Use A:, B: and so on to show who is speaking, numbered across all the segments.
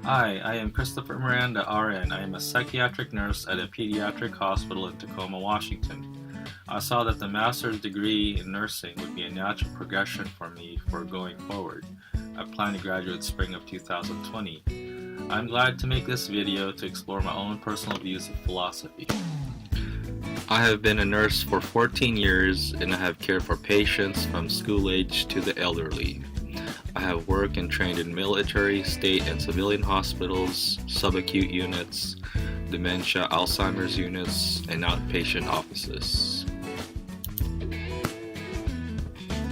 A: Hi, I am Christopher Miranda, RN. I am a psychiatric nurse at a pediatric hospital in Tacoma, Washington. I saw that the master's degree in nursing would be a natural progression for me for going forward. I plan to graduate spring of 2020. I'm glad to make this video to explore my own personal views of philosophy. I have been a nurse for 14 years and I have cared for patients from school age to the elderly. I have worked and trained in military, state, and civilian hospitals, subacute units, dementia, Alzheimer's units, and outpatient offices.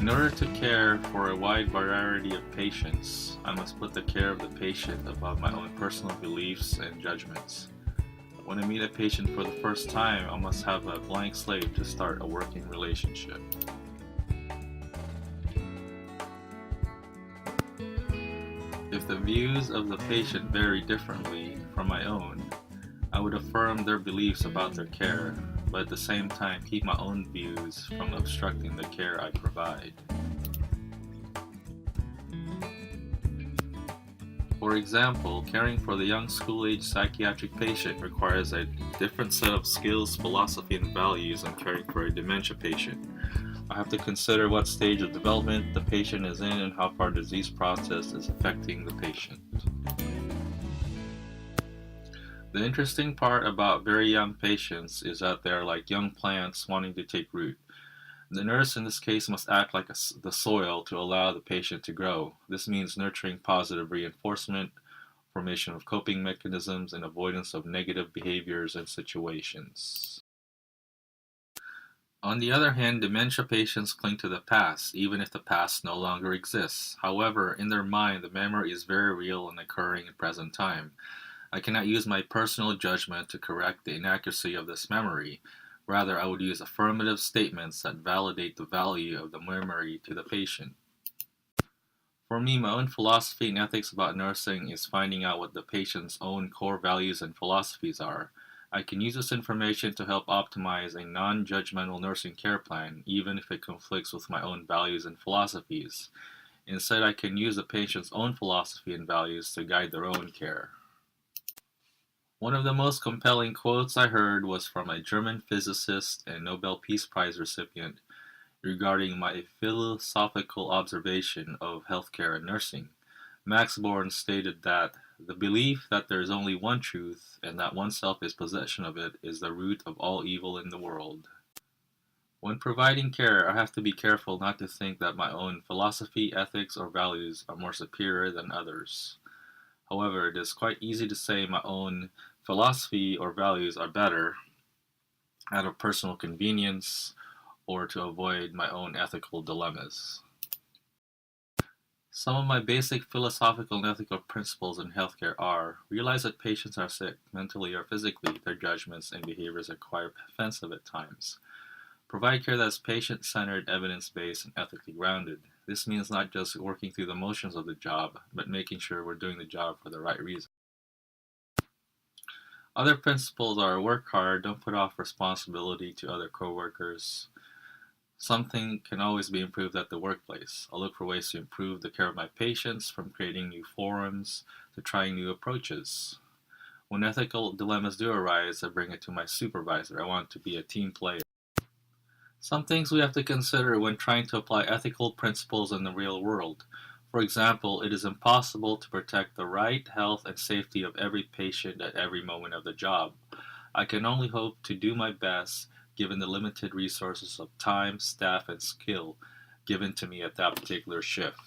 A: In order to care for a wide variety of patients, I must put the care of the patient above my own personal beliefs and judgments. When I meet a patient for the first time, I must have a blank slate to start a working relationship. If the views of the patient vary differently from my own, I would affirm their beliefs about their care, but at the same time keep my own views from obstructing the care I provide. For example, caring for the young school-age psychiatric patient requires a different set of skills, philosophy, and values than caring for a dementia patient. I have to consider what stage of development the patient is in and how far the disease process is affecting the patient. The interesting part about very young patients is that they are like young plants wanting to take root. The nurse in this case must act like the soil to allow the patient to grow. This means nurturing positive reinforcement, formation of coping mechanisms, and avoidance of negative behaviors and situations. On the other hand, dementia patients cling to the past, even if the past no longer exists. However, in their mind, the memory is very real and occurring in present time. I cannot use my personal judgment to correct the inaccuracy of this memory. Rather, I would use affirmative statements that validate the value of the memory to the patient. For me, my own philosophy and ethics about nursing is finding out what the patient's own core values and philosophies are. I can use this information to help optimize a non-judgmental nursing care plan, even if it conflicts with my own values and philosophies. Instead, I can use the patient's own philosophy and values to guide their own care. One of the most compelling quotes I heard was from a German physicist and Nobel Peace Prize recipient regarding my philosophical observation of healthcare and nursing. Max Born stated that the belief that there is only one truth and that oneself is possession of it is the root of all evil in the world. When providing care, I have to be careful not to think that my own philosophy, ethics, or values are more superior than others. However, it is quite easy to say my own philosophy or values are better out of personal convenience or to avoid my own ethical dilemmas. Some of my basic philosophical and ethical principles in healthcare are: realize that patients are sick, mentally or physically. Their judgments and behaviors are quite offensive at times. Provide care that is patient-centered, evidence-based, and ethically grounded. This means not just working through the motions of the job, but making sure we're doing the job for the right reason. Other principles are: work hard, don't put off responsibility to other coworkers. Something can always be improved at the workplace. I'll look for ways to improve the care of my patients, from creating new forums to trying new approaches. When ethical dilemmas do arise, I bring it to my supervisor. I want to be a team player. Some things we have to consider when trying to apply ethical principles in the real world. For example, it is impossible to protect the right, health, and safety of every patient at every moment of the job. I can only hope to do my best given the limited resources of time, staff, and skill given to me at that particular shift.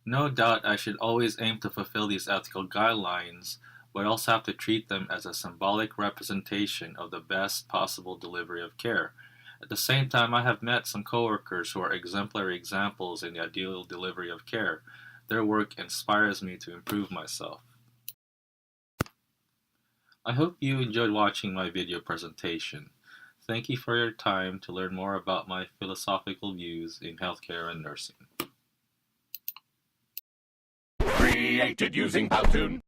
A: No doubt I should always aim to fulfill these ethical guidelines, but also have to treat them as a symbolic representation of the best possible delivery of care. At the same time, I have met some coworkers who are exemplary examples in the ideal delivery of care. Their work inspires me to improve myself. I hope you enjoyed watching my video presentation. Thank you for your time to learn more about my philosophical views in healthcare and nursing.
B: Created using Powtoon.